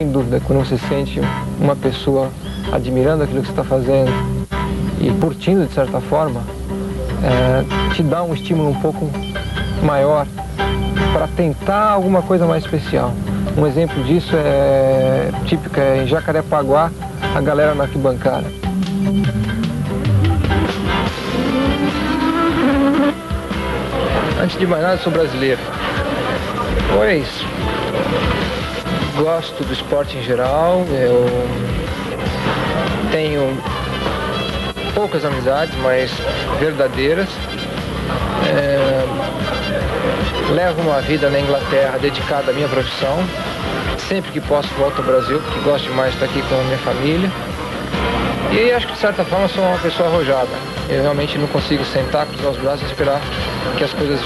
Sem dúvida, quando você sente uma pessoa admirando aquilo que você está fazendo e curtindo de certa forma, te dá um estímulo um pouco maior para tentar alguma coisa mais especial. Um exemplo disso é típico, em Jacarepaguá, a galera na arquibancada. Antes de mais nada, sou brasileiro, pois gosto do esporte em geral. Eu tenho poucas amizades, mas verdadeiras. Levo uma vida na Inglaterra dedicada à minha profissão. Sempre que posso volto ao Brasil, porque gosto demais de estar aqui com a minha família. E acho que de certa forma sou uma pessoa arrojada. Eu realmente não consigo sentar, cruzar os braços e esperar que as coisas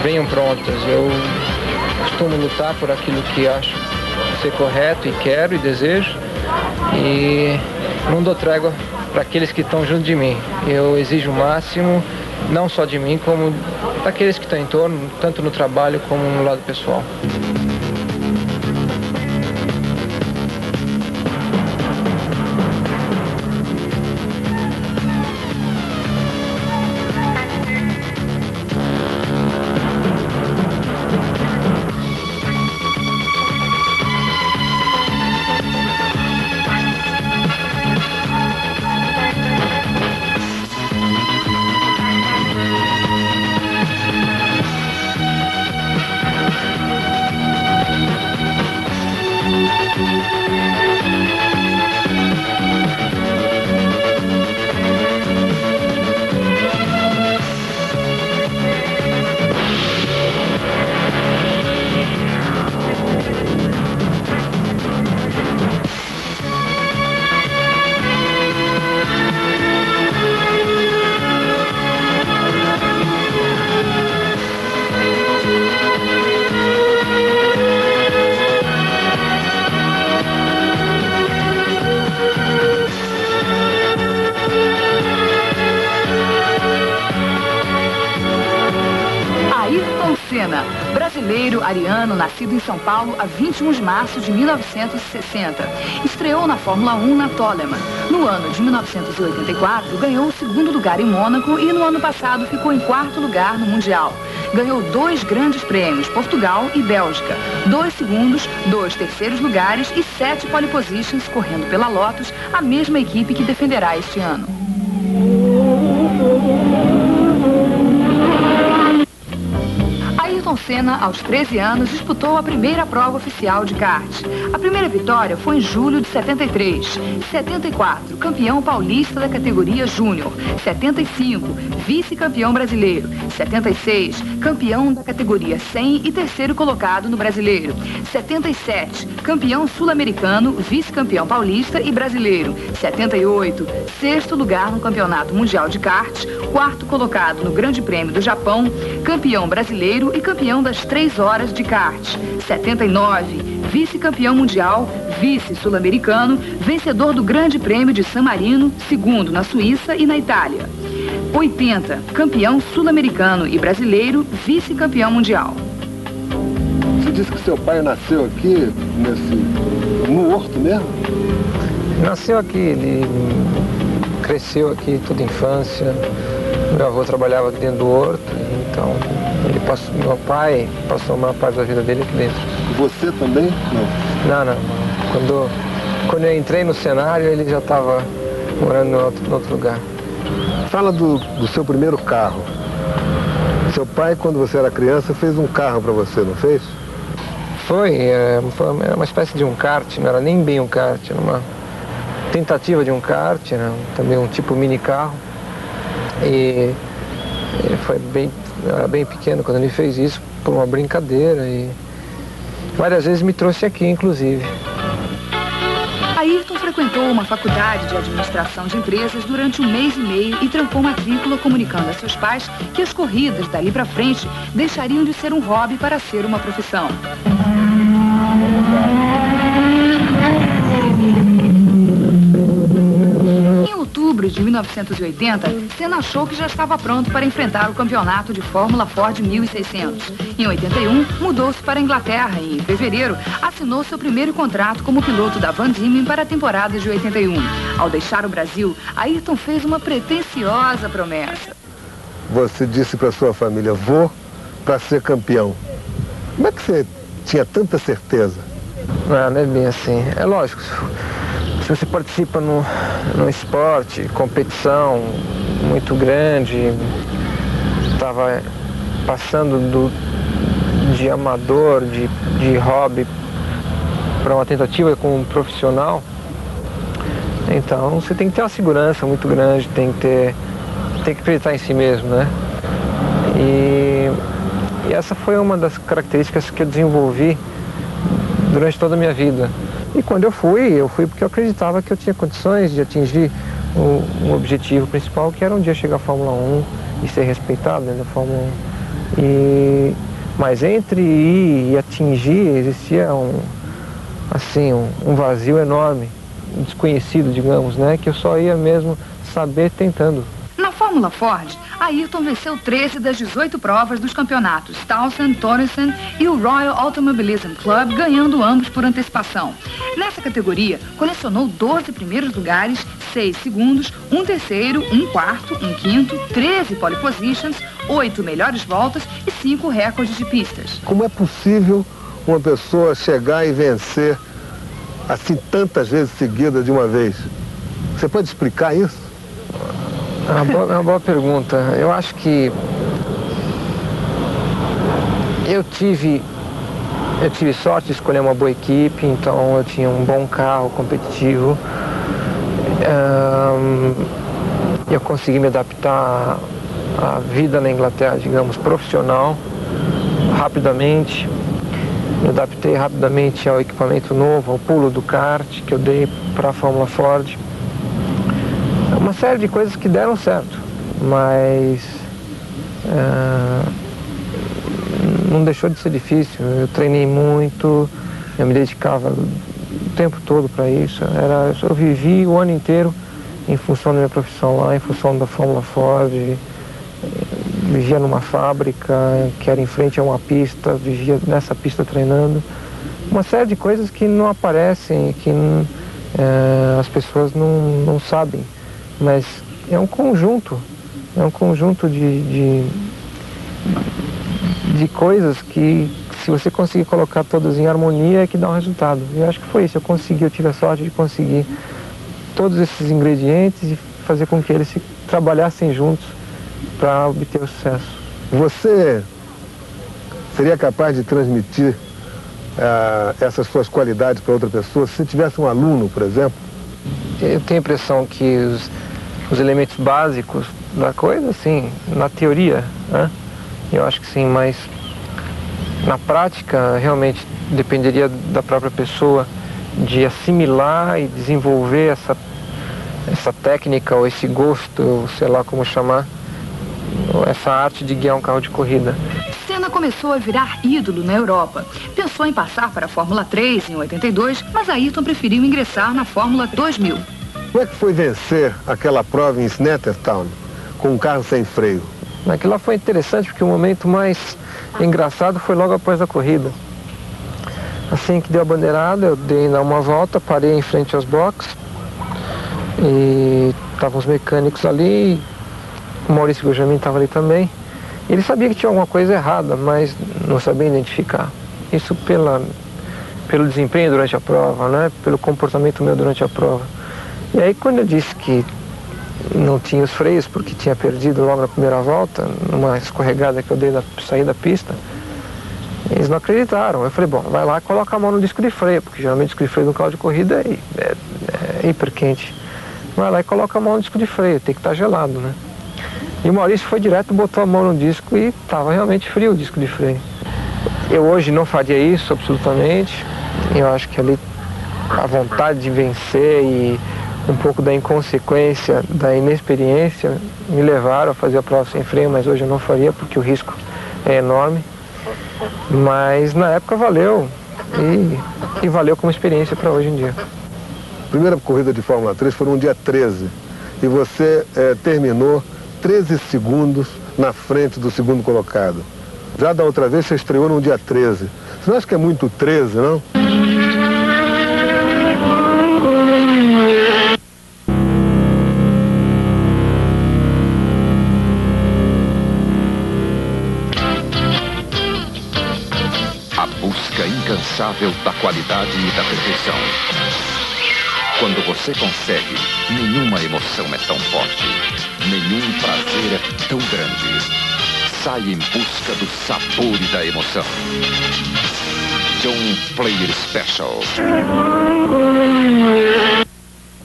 venham prontas. Eu costumo lutar por aquilo que acho ser correto e quero e desejo. E não dou trégua para aqueles que estão junto de mim. Eu exijo o máximo, não só de mim, como daqueles que estão em torno, tanto no trabalho como no lado pessoal. Brasileiro ariano, nascido em São Paulo a 21 de março de 1960. Estreou na Fórmula 1 na Toleman. No ano de 1984, ganhou o segundo lugar em Mônaco e no ano passado ficou em quarto lugar no Mundial. Ganhou 2 grandes prêmios, Portugal e Bélgica, 2 segundos, 2 terceiros lugares e 7 pole positions, correndo pela Lotus, a mesma equipe que defenderá este ano. Ayrton Senna, aos 13 anos, disputou a primeira prova oficial de kart. A primeira vitória foi em julho de 73. 74, campeão paulista da categoria Júnior. 75, vice-campeão brasileiro. 76, campeão da categoria 100 e terceiro colocado no brasileiro. 77, campeão sul-americano, vice-campeão paulista e brasileiro. 78, sexto lugar no campeonato mundial de kart, quarto colocado no Grande Prêmio do Japão, campeão brasileiro e campeão das 3 horas de kart. 79, vice-campeão mundial, vice-sul-americano, vencedor do Grande Prêmio de San Marino, segundo na Suíça e na Itália. 80, campeão sul-americano e brasileiro, vice-campeão mundial. Você disse que seu pai nasceu aqui, no Horto mesmo? Nasceu aqui, ele cresceu aqui toda a infância. Meu avô trabalhava aqui dentro do Horto, então meu pai passou a maior parte da vida dele aqui dentro. Você também? Não. Não. Quando eu entrei no cenário, ele já estava morando em outro lugar. Fala do seu primeiro carro. Seu pai, quando você era criança, fez um carro para você, não fez? Era uma espécie de um kart, não era nem bem um kart, era uma tentativa de um kart, era também um tipo mini carro. E era bem pequeno quando ele fez isso, por uma brincadeira, e várias vezes me trouxe aqui, inclusive. Ayrton frequentou uma faculdade de administração de empresas durante 1 mês e meio e trancou matrícula, comunicando a seus pais que as corridas dali para frente deixariam de ser um hobby para ser uma profissão. Em outubro de 1980, Senna achou que já estava pronto para enfrentar o campeonato de Fórmula Ford 1600. Em 81, mudou-se para a Inglaterra e, em fevereiro, assinou seu primeiro contrato como piloto da Van Diemen para a temporada de 81. Ao deixar o Brasil, Ayrton fez uma pretensiosa promessa. Você disse para sua família, vou para ser campeão. Como é que você tinha tanta certeza? Não é bem assim. É lógico, se você participa num esporte, competição muito grande, estava passando de amador, de hobby, para uma tentativa como profissional, então você tem que ter uma segurança muito grande, tem que acreditar em si mesmo, né? E essa foi uma das características que eu desenvolvi durante toda a minha vida. E quando eu fui porque eu acreditava que eu tinha condições de atingir um objetivo principal, que era um dia chegar à Fórmula 1 e ser respeitado dentro da Fórmula 1. Mas entre ir e atingir existia um vazio enorme, um desconhecido, digamos, né? Que eu só ia mesmo saber tentando. Na Fórmula Ford, Ayrton venceu 13 das 18 provas dos campeonatos Towson, Torrenson e o Royal Automobilism Club, ganhando ambos por antecipação. Nessa categoria, colecionou 12 primeiros lugares, 6 segundos, 1 terceiro, 1 quarto, 1 quinto, 13 pole positions, 8 melhores voltas e 5 recordes de pistas. Como é possível uma pessoa chegar e vencer assim tantas vezes seguidas de uma vez? Você pode explicar isso? É uma boa pergunta. Eu acho que eu tive sorte de escolher uma boa equipe, então eu tinha um bom carro competitivo. Eu consegui me adaptar à vida na Inglaterra, digamos, profissional, rapidamente. Me adaptei rapidamente ao equipamento novo, ao pulo do kart que eu dei para a Fórmula Ford. Uma série de coisas que deram certo, mas não deixou de ser difícil. Eu treinei muito, eu me dedicava o tempo todo para isso. Eu vivi o ano inteiro em função da minha profissão lá, em função da Fórmula Ford. Vivia numa fábrica que era em frente a uma pista, vivia nessa pista treinando. Uma série de coisas que não aparecem, que as pessoas não sabem. Mas é um conjunto de coisas que, se você conseguir colocar todas em harmonia, é que dá um resultado. E eu acho que foi isso, eu tive a sorte de conseguir todos esses ingredientes e fazer com que eles se trabalhassem juntos para obter o sucesso. Você seria capaz de transmitir essas suas qualidades para outra pessoa? Se você tivesse um aluno, por exemplo? Eu tenho a impressão que os elementos básicos da coisa, sim, na teoria, né? Eu acho que sim, mas na prática realmente dependeria da própria pessoa de assimilar e desenvolver essa técnica ou esse gosto, ou sei lá como chamar, essa arte de guiar um carro de corrida. Senna começou a virar ídolo na Europa. Pensou em passar para a Fórmula 3 em 82, mas Ayrton preferiu ingressar na Fórmula 2000. Como é que foi vencer aquela prova em Snettertown com um carro sem freio? Aquilo lá foi interessante porque o momento mais engraçado foi logo após a corrida. Assim que deu a bandeirada, eu dei ainda uma volta, parei em frente aos boxes e estavam os mecânicos ali, o Maurício Gugelmin estava ali também. Ele sabia que tinha alguma coisa errada, mas não sabia identificar. Isso pelo desempenho durante a prova, né? Pelo comportamento meu durante a prova. E aí quando eu disse que não tinha os freios, porque tinha perdido logo na primeira volta, numa escorregada que eu dei na saída da pista, eles não acreditaram. Eu falei, bom, vai lá e coloca a mão no disco de freio, porque geralmente o disco de freio do carro de corrida é hiper quente. Vai lá e coloca a mão no disco de freio, tem que estar gelado, né? E o Maurício foi direto, botou a mão no disco e estava realmente frio o disco de freio. Eu hoje não faria isso, absolutamente. Eu acho que ali a vontade de vencer e um pouco da inconsequência, da inexperiência, me levaram a fazer a prova sem freio, mas hoje eu não faria porque o risco é enorme. Mas na época valeu, e valeu como experiência para hoje em dia. A primeira corrida de Fórmula 3 foi no dia 13. e você terminou 13 segundos na frente do segundo colocado. Já da outra vez você estreou no dia 13. Você não acha que é muito 13, não? A busca incansável da qualidade e da perfeição. Quando você consegue, nenhuma emoção é tão forte, nenhum prazer é tão grande. Sai em busca do sabor e da emoção. John Player Special.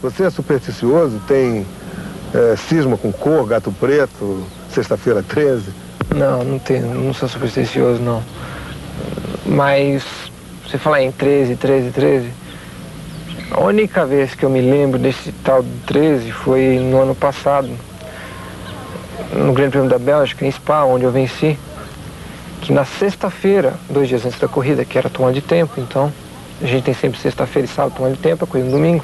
Você é supersticioso? Tem cisma com cor, gato preto, sexta-feira 13? Não, não tenho, não sou supersticioso, não. Mas, você falar em 13, a única vez que eu me lembro desse tal de 13 foi no ano passado, no Grande Prêmio da Bélgica, em Spa, onde eu venci, que na sexta-feira, 2 dias antes da corrida, que era tomada de tempo, então, a gente tem sempre sexta-feira e sábado tomada de tempo, a corrida no domingo.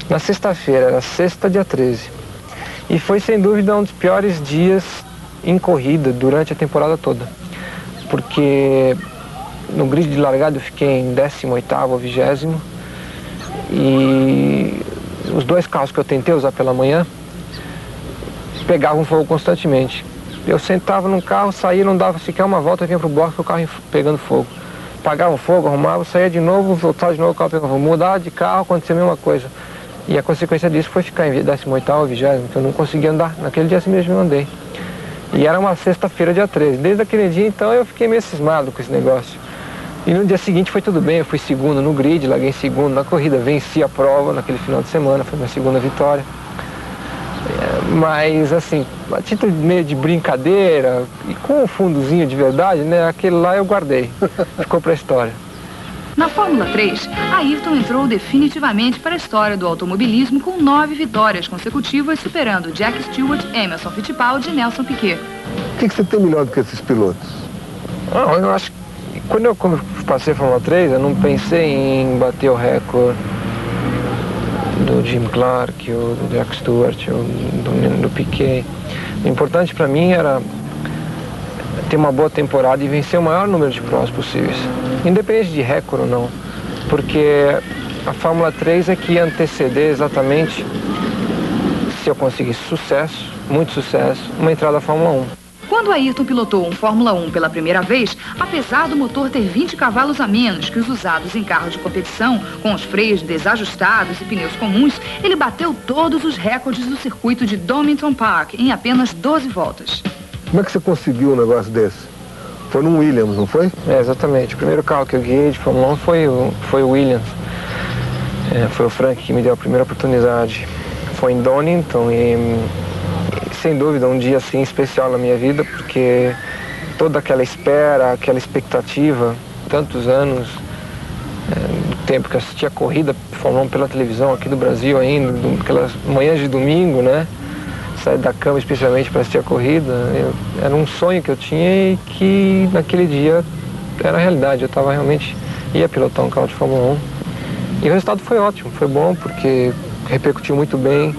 Na sexta-feira, era sexta, dia 13. E foi, sem dúvida, um dos piores dias em corrida durante a temporada toda. Porque no grid de largada eu fiquei em 18º ou 20º, e os 2 carros que eu tentei usar pela manhã pegavam fogo constantemente. Eu sentava num carro, saía, não dava sequer uma volta, vinha pro box com o carro pegando fogo. Pagava fogo, arrumava, saía de novo, voltava de novo, o carro pegava fogo. Mudava de carro, acontecia a mesma coisa. E a consequência disso foi ficar em 18º ou 20º, que eu não conseguia andar. Naquele dia assim mesmo eu andei. E era uma sexta-feira, dia 13. Desde aquele dia, então, eu fiquei meio cismado com esse negócio. E no dia seguinte foi tudo bem, eu fui segundo no grid, larguei em segundo na corrida, venci a prova naquele final de semana, foi minha segunda vitória. Mas, assim, a título meio de brincadeira, e com um fundozinho de verdade, né, aquele lá eu guardei, ficou pra história. Na Fórmula 3, Ayrton entrou definitivamente para a história do automobilismo com 9 vitórias consecutivas, superando Jack Stewart, Emerson Fittipaldi e Nelson Piquet. O que você tem melhor do que esses pilotos? Não, eu acho que quando eu passei a Fórmula 3, eu não pensei em bater o recorde do Jim Clark, ou do Jack Stewart, ou do Piquet. O importante para mim era ter uma boa temporada e vencer o maior número de provas possíveis, independente de recorde ou não, porque a Fórmula 3 é que ia anteceder exatamente, se eu conseguisse sucesso, muito sucesso, uma entrada à Fórmula 1. Quando Ayrton pilotou um Fórmula 1 pela primeira vez, apesar do motor ter 20 cavalos a menos que os usados em carros de competição, com os freios desajustados e pneus comuns, ele bateu todos os recordes do circuito de Donington Park em apenas 12 voltas. Como é que você conseguiu um negócio desse? Foi num Williams, não foi? Exatamente. O primeiro carro que eu guiei de Fórmula 1 foi o Williams. Foi o Frank que me deu a primeira oportunidade. Foi em Donington e, sem dúvida, um dia assim especial na minha vida, porque toda aquela espera, aquela expectativa, tantos anos, do tempo que eu assistia a corrida Fórmula 1 pela televisão aqui do Brasil ainda, aquelas manhãs de domingo, né? Sair da cama especialmente para assistir a corrida, era um sonho que eu tinha e que naquele dia era realidade. Eu ia pilotar um carro de Fórmula 1 e o resultado foi ótimo, foi bom porque repercutiu muito bem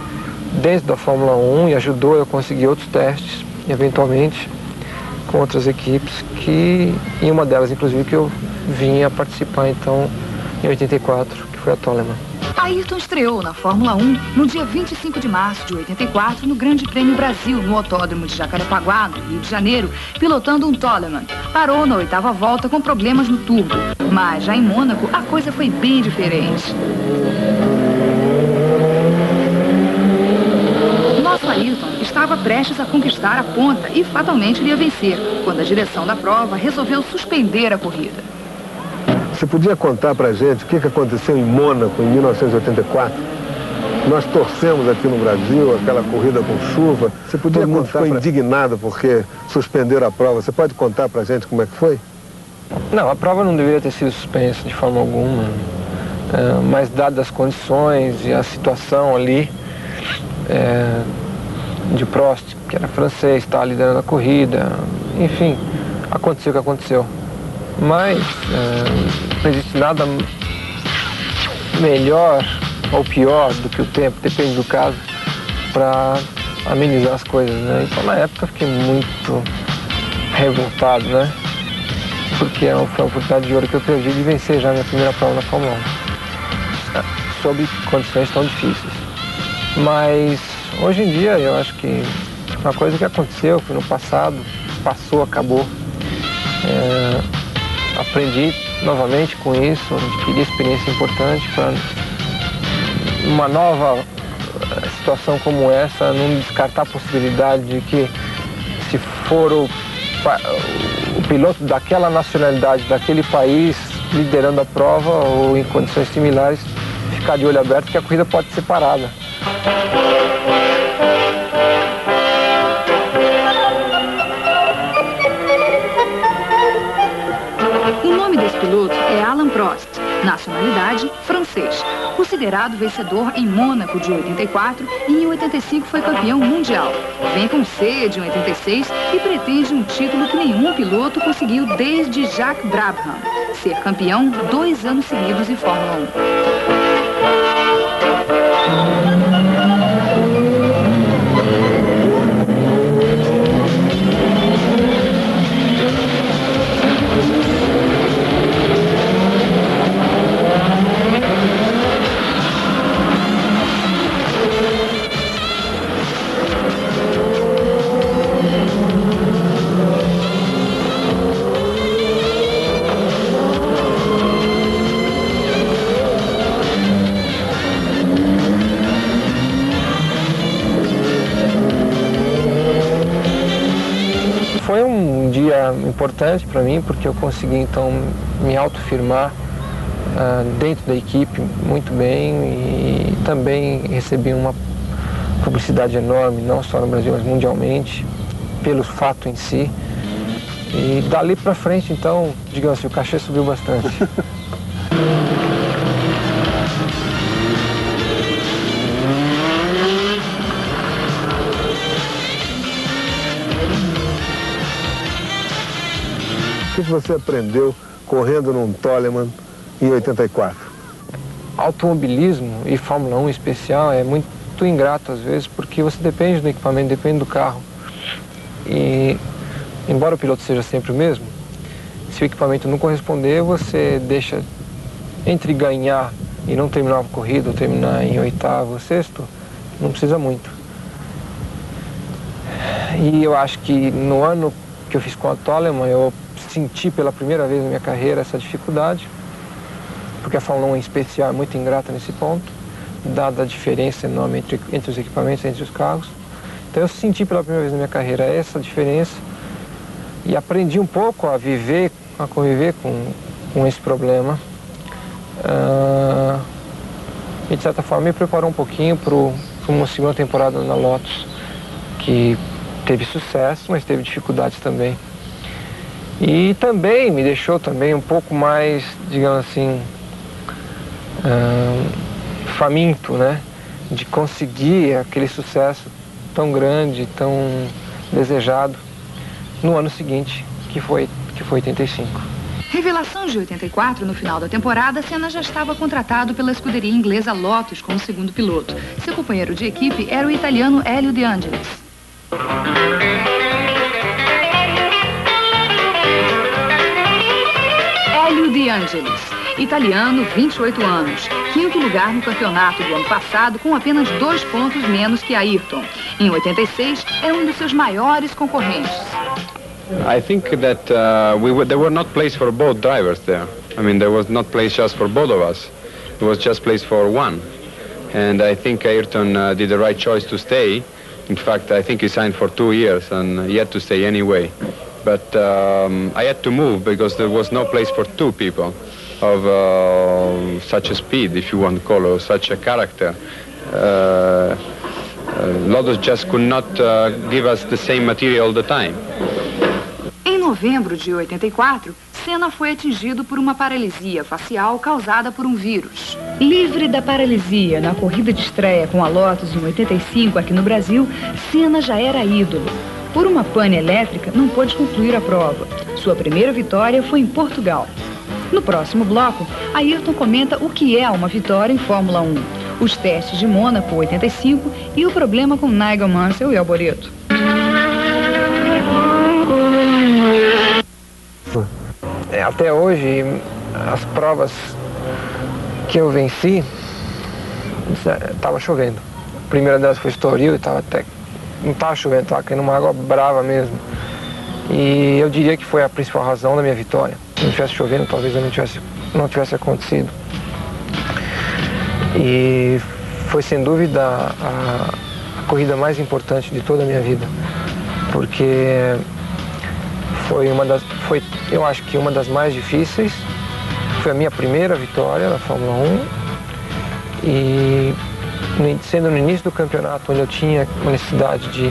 dentro da Fórmula 1 e ajudou eu a conseguir outros testes, eventualmente, com outras equipes, e uma delas, inclusive, que eu vim a participar, então, em 84, que foi a Toleman. Ayrton estreou na Fórmula 1 no dia 25 de março de 84, no Grande Prêmio Brasil, no Autódromo de Jacarepaguá, no Rio de Janeiro, pilotando um Toleman. Parou na 8ª volta com problemas no turbo, mas já em Mônaco a coisa foi bem diferente. Nosso Ayrton estava prestes a conquistar a ponta e fatalmente iria vencer, quando a direção da prova resolveu suspender a corrida. Você podia contar pra gente o que aconteceu em Mônaco em 1984? Nós torcemos aqui no Brasil, aquela corrida com chuva. Você podia contar? Ficou indignado porque suspenderam a prova. Você pode contar pra gente como é que foi? Não, a prova não deveria ter sido suspensa de forma alguma, mas dadas as condições e a situação ali, de Prost, que era francês, estava liderando a corrida, enfim, aconteceu o que aconteceu. Mas não existe nada melhor ou pior do que o tempo, depende do caso, para amenizar as coisas, né? Então na época eu fiquei muito revoltado, né? Porque foi uma oportunidade de ouro que eu perdi de vencer já a minha primeira prova na Fórmula 1, sob condições tão difíceis. Mas hoje em dia eu acho que uma coisa que aconteceu foi no passado, passou, acabou. Aprendi novamente com isso, adquiri experiência importante para uma nova situação como essa, não descartar a possibilidade de que, se for o piloto daquela nacionalidade, daquele país, liderando a prova ou em condições similares, ficar de olho aberto que a corrida pode ser parada. O nome desse piloto é Alain Prost, nacionalidade francês. Considerado vencedor em Mônaco de 84 e em 85 foi campeão mundial. Vem com sede em 86 e pretende um título que nenhum piloto conseguiu desde Jacques Brabham, ser campeão 2 anos seguidos em Fórmula 1. Foi um dia importante para mim, porque eu consegui então me autoafirmar dentro da equipe muito bem e também recebi uma publicidade enorme, não só no Brasil, mas mundialmente, pelo fato em si. E dali para frente, então, digamos assim, o cachê subiu bastante. O que você aprendeu correndo num Toleman em 84? Automobilismo e Fórmula 1 em especial é muito ingrato às vezes, porque você depende do equipamento, depende do carro. E embora o piloto seja sempre o mesmo, se o equipamento não corresponder, você deixa entre ganhar e não terminar a corrida, ou terminar em 8º ou 6º, não precisa muito. E eu acho que no ano que eu fiz com a Toleman, eu senti pela primeira vez na minha carreira essa dificuldade, porque a Fórmula 1 em especial é muito ingrata nesse ponto, dada a diferença enorme entre os equipamentos, entre os carros. Então eu senti pela primeira vez na minha carreira essa diferença e aprendi um pouco a viver, a conviver com esse problema. E de certa forma me preparou um pouquinho para uma segunda temporada na Lotus, que teve sucesso, mas teve dificuldades também. E também me deixou também um pouco mais, digamos assim, faminto, né? De conseguir aquele sucesso tão grande, tão desejado no ano seguinte, que foi 85. Revelação de 84, no final da temporada, Senna já estava contratado pela escuderia inglesa Lotus como segundo piloto. Seu companheiro de equipe era o italiano Hélio De Angelis. Hélio De Angelis, italiano, 28 anos, 5º lugar no campeonato do ano passado, com apenas 2 pontos menos que Ayrton. Em 86, era um dos seus maiores concorrentes. I think that there were not place for both drivers there. I mean, there was not place just for both of us. It was just place for one. And I think Ayrton did the right choice to stay. In fact, I think he signed for 2 years and he had to stay anyway. But I had to move because there was no place for 2 people of such a speed, if you want to call it, such a character. Lotus just could not give us the same material all the time. Em novembro de 84, Senna foi atingido por uma paralisia facial causada por um vírus. Livre da paralisia na corrida de estreia com a Lotus em 85 aqui no Brasil, Senna já era ídolo. Por uma pane elétrica, não pôde concluir a prova. Sua primeira vitória foi em Portugal. No próximo bloco, Ayrton comenta o que é uma vitória em Fórmula 1. os testes de Mônaco 85 e o problema com Nigel Mansell e Alboreto. Até hoje, as provas que eu venci, estava chovendo. A primeira delas foi Estoril e não estava chovendo, estava caindo uma água brava mesmo. E eu diria que foi a principal razão da minha vitória. Se não tivesse chovendo, talvez eu não tivesse acontecido. E foi sem dúvida a corrida mais importante de toda a minha vida, porque eu acho que uma das mais difíceis. Foi a minha primeira vitória na Fórmula 1 e sendo no início do campeonato, onde eu tinha uma necessidade de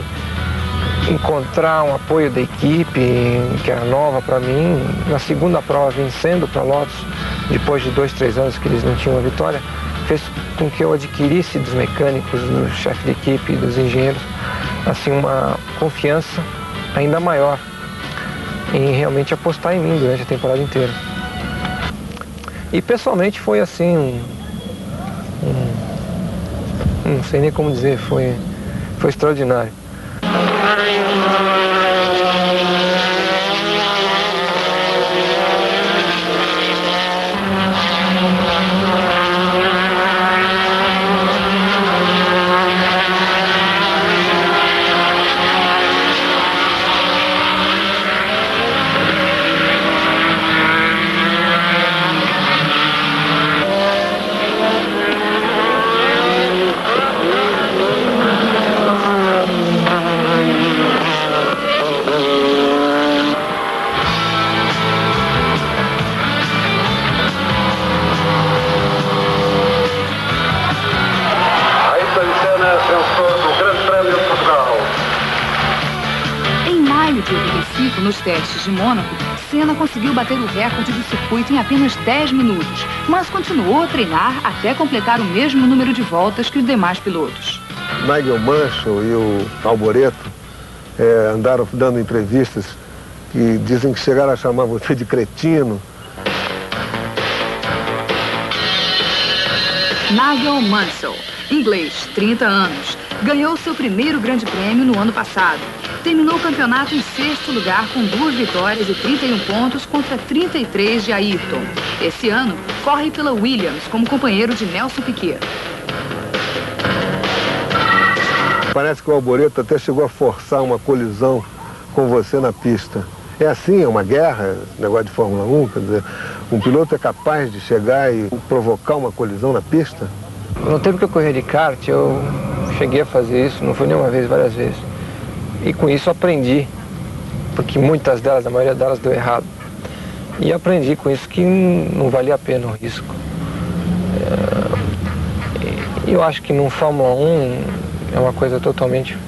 encontrar um apoio da equipe, que era nova para mim. Na segunda prova, vencendo para Lotus, depois de 2, 3 anos que eles não tinham uma vitória, fez com que eu adquirisse dos mecânicos, do chefe de equipe, dos engenheiros, assim, uma confiança ainda maior em realmente apostar em mim durante a temporada inteira. E pessoalmente foi assim, não sei nem como dizer, foi extraordinário. Nos testes de Mônaco, Senna conseguiu bater o recorde do circuito em apenas 10 minutos, mas continuou a treinar até completar o mesmo número de voltas que os demais pilotos. Nigel Mansell e o Alboreto andaram dando entrevistas que dizem que chegaram a chamar você de cretino. Nigel Mansell, inglês, 30 anos, ganhou seu primeiro grande prêmio no ano passado. Terminou o campeonato em 6º lugar com 2 vitórias e 31 pontos contra 33 de Ayrton. Esse ano, corre pela Williams como companheiro de Nelson Piquet. Parece que o Alboreto até chegou a forçar uma colisão com você na pista. É assim, é uma guerra, negócio de Fórmula 1, quer dizer, um piloto é capaz de chegar e provocar uma colisão na pista? No tempo que eu corri de kart, eu cheguei a fazer isso, não foi nenhuma vez, várias vezes. E com isso aprendi, porque muitas delas, a maioria delas deu errado. E aprendi com isso que não valia a pena o risco. Eu acho que no Fórmula 1 é uma coisa totalmente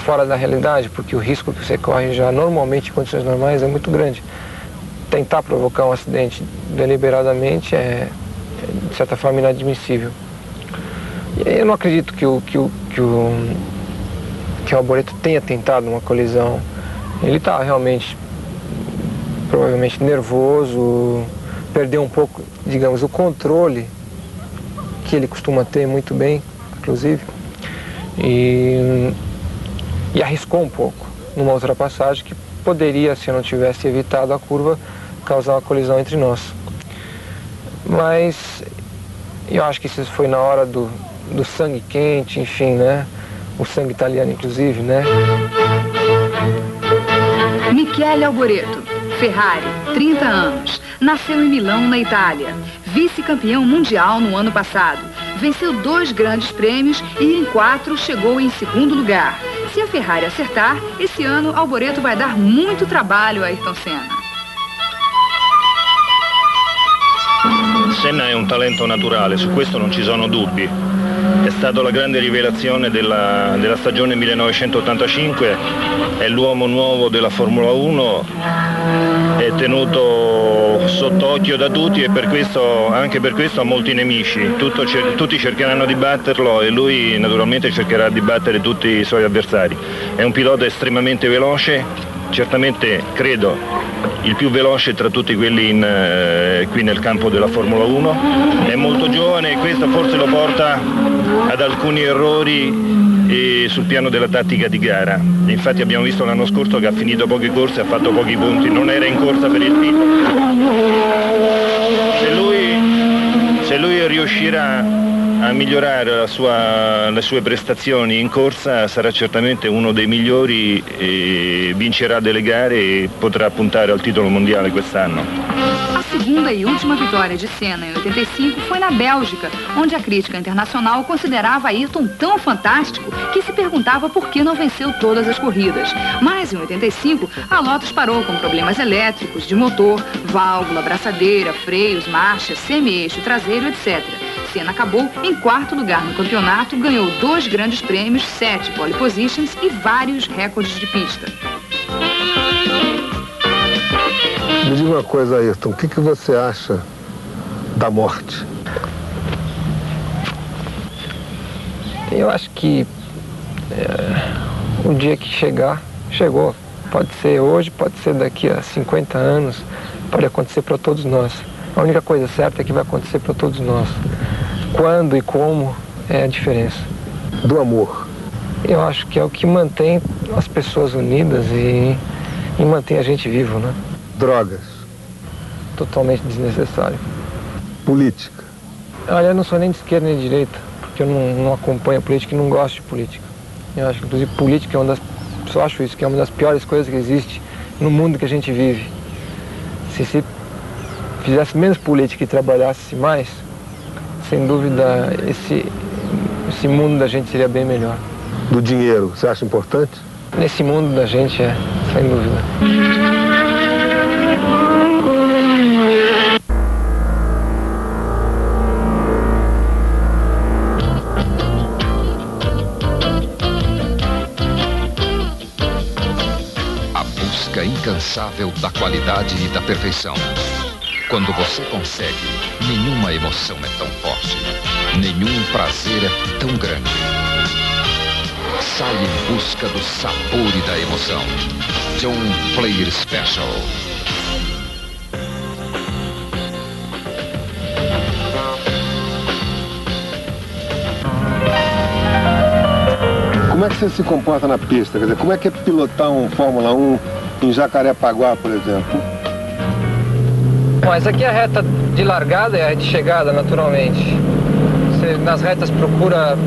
fora da realidade, porque o risco que você corre já normalmente em condições normais é muito grande. Tentar provocar um acidente deliberadamente é, de certa forma, inadmissível. E eu não acredito que o Alboreto tenha tentado uma colisão. Ele está realmente, provavelmente, nervoso, perdeu um pouco, digamos, o controle que ele costuma ter muito bem, inclusive, e arriscou um pouco numa ultrapassagem que poderia, se eu não tivesse evitado a curva, causar uma colisão entre nós. Mas eu acho que isso foi na hora do sangue quente, enfim, né? O sangue italiano, inclusive, né? Michele Alboreto, Ferrari, 30 anos. Nasceu em Milão, na Itália. Vice-campeão mundial no ano passado. Venceu 2 grandes prêmios e em 4 chegou em 2º lugar. Se a Ferrari acertar, esse ano Alboreto vai dar muito trabalho a Ayrton Senna. Senna è un talento naturale, su questo non ci sono dubbi. È stata la grande rivelazione della stagione 1985, è l'uomo nuovo della Formula 1, è tenuto sott'occhio da tutti e anche per questo ha molti nemici. Tutti cercheranno di batterlo e lui naturalmente cercherà di battere tutti i suoi avversari. È un pilota estremamente veloce, certamente credo il più veloce tra tutti quelli qui nel campo della Formula 1, è molto giovane e questo forse lo porta ad alcuni errori sul piano della tattica di gara. Infatti abbiamo visto l'anno scorso che ha finito poche corse, ha fatto pochi punti, non era in corsa per il titolo. Se lui riuscirà a migliorare le sue prestazioni in corsa, sarà certamente uno dei migliori, vincerà delle gare e potrà puntare al titolo mondiale quest'anno. A segunda e última vitória de Senna em 85 foi na Bélgica, onde a crítica internacional considerava Ayrton tão fantástico que se perguntava por que não venceu todas as corridas. Mas em 85, a Lotus parou com problemas elétricos, de motor, válvula, braçadeira, freios, marcha, semi-eixo traseiro, etc. Senna acabou em quarto lugar no campeonato, ganhou 2 grandes prêmios, 7 pole positions e vários recordes de pista. Me diga uma coisa, Ayrton, o que você acha da morte? Eu acho que o dia que chegar, chegou. Pode ser hoje, pode ser daqui a 50 anos, pode acontecer para todos nós. A única coisa certa é que vai acontecer para todos nós. Quando e como é a diferença. Do amor. Eu acho que é o que mantém as pessoas unidas e mantém a gente vivo, né? Drogas. Totalmente desnecessário. Política. Olha, eu não sou nem de esquerda nem de direita, porque eu não acompanho a política e não gosto de política. Eu acho que, inclusive, política é uma das... Eu acho isso, que é uma das piores coisas que existe no mundo que a gente vive. Se fizesse menos política e trabalhasse mais, sem dúvida, esse mundo da gente seria bem melhor. Do dinheiro, você acha importante? Nesse mundo da gente, sem dúvida. A busca incansável da qualidade e da perfeição. Quando você consegue, nenhuma emoção é tão forte, nenhum prazer é tão grande. Sai em busca do sabor e da emoção. John Player Special. Como é que você se comporta na pista? Quer dizer, como é que é pilotar um Fórmula 1 em Jacarepaguá, por exemplo? Bom, essa aqui é a reta de largada e a reta de chegada, naturalmente. Você, nas retas, procura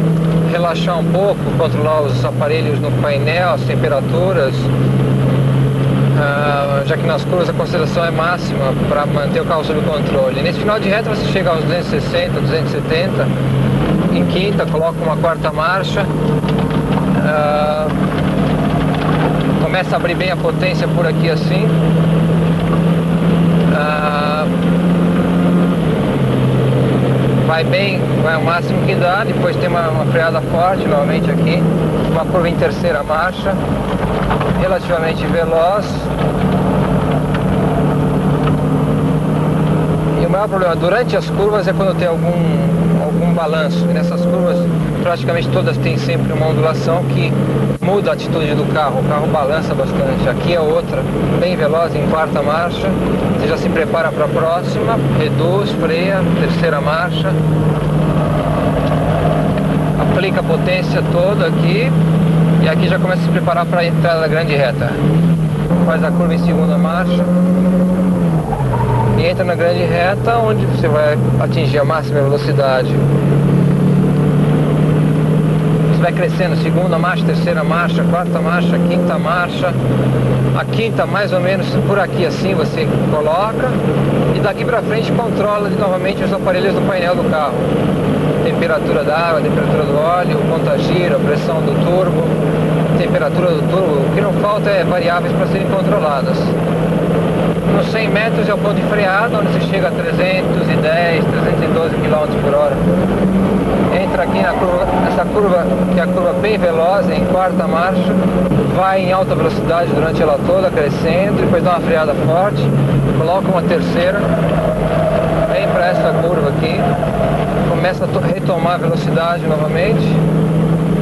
relaxar um pouco, controlar os aparelhos no painel, as temperaturas, já que nas curvas a consideração é máxima para manter o carro sob controle. Nesse final de reta você chega aos 260, 270, em quinta coloca uma quarta marcha, começa a abrir bem a potência por aqui assim. Vai bem, vai ao máximo que dá, depois tem uma freada forte novamente aqui, uma curva em terceira marcha, relativamente veloz. E o maior problema durante as curvas é quando tem algum balanço. E nessas curvas praticamente todas têm sempre uma ondulação que muda a atitude do carro, o carro balança bastante. Aqui é outra, bem veloz em quarta marcha, você já se prepara para a próxima, reduz, freia, terceira marcha, aplica a potência toda aqui e aqui já começa a se preparar para a entrada da grande reta. Faz a curva em segunda marcha e entra na grande reta, onde você vai atingir a máxima velocidade. Você vai crescendo, segunda marcha, terceira marcha, quarta marcha, quinta marcha. A quinta mais ou menos por aqui assim você coloca e daqui para frente controla novamente os aparelhos do painel do carro. Temperatura da água, temperatura do óleo, conta-giro, pressão do turbo, temperatura do turbo. O que não falta é variáveis para serem controladas. Nos 100 metros é o ponto de freada, onde você chega a 310, 312 km por hora. Entra aqui na curva, essa curva, que é a curva bem veloz, em quarta marcha, vai em alta velocidade durante ela toda, crescendo, depois dá uma freada forte, coloca uma terceira, vem para essa curva aqui, começa a retomar a velocidade novamente,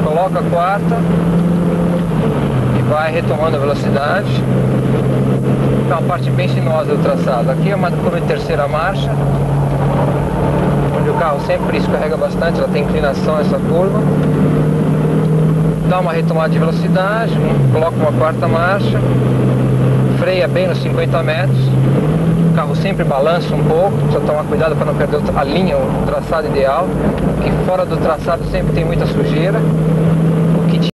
coloca a quarta e vai retomando a velocidade. É uma parte bem sinuosa do traçado. Aqui é uma curva de terceira marcha, onde o o carro sempre escorrega bastante, ela tem inclinação essa curva. Dá uma retomada de velocidade, coloca uma quarta marcha, freia bem nos 50 metros. O carro sempre balança um pouco, precisa tomar cuidado para não perder a linha, o traçado ideal, que fora do traçado sempre tem muita sujeira.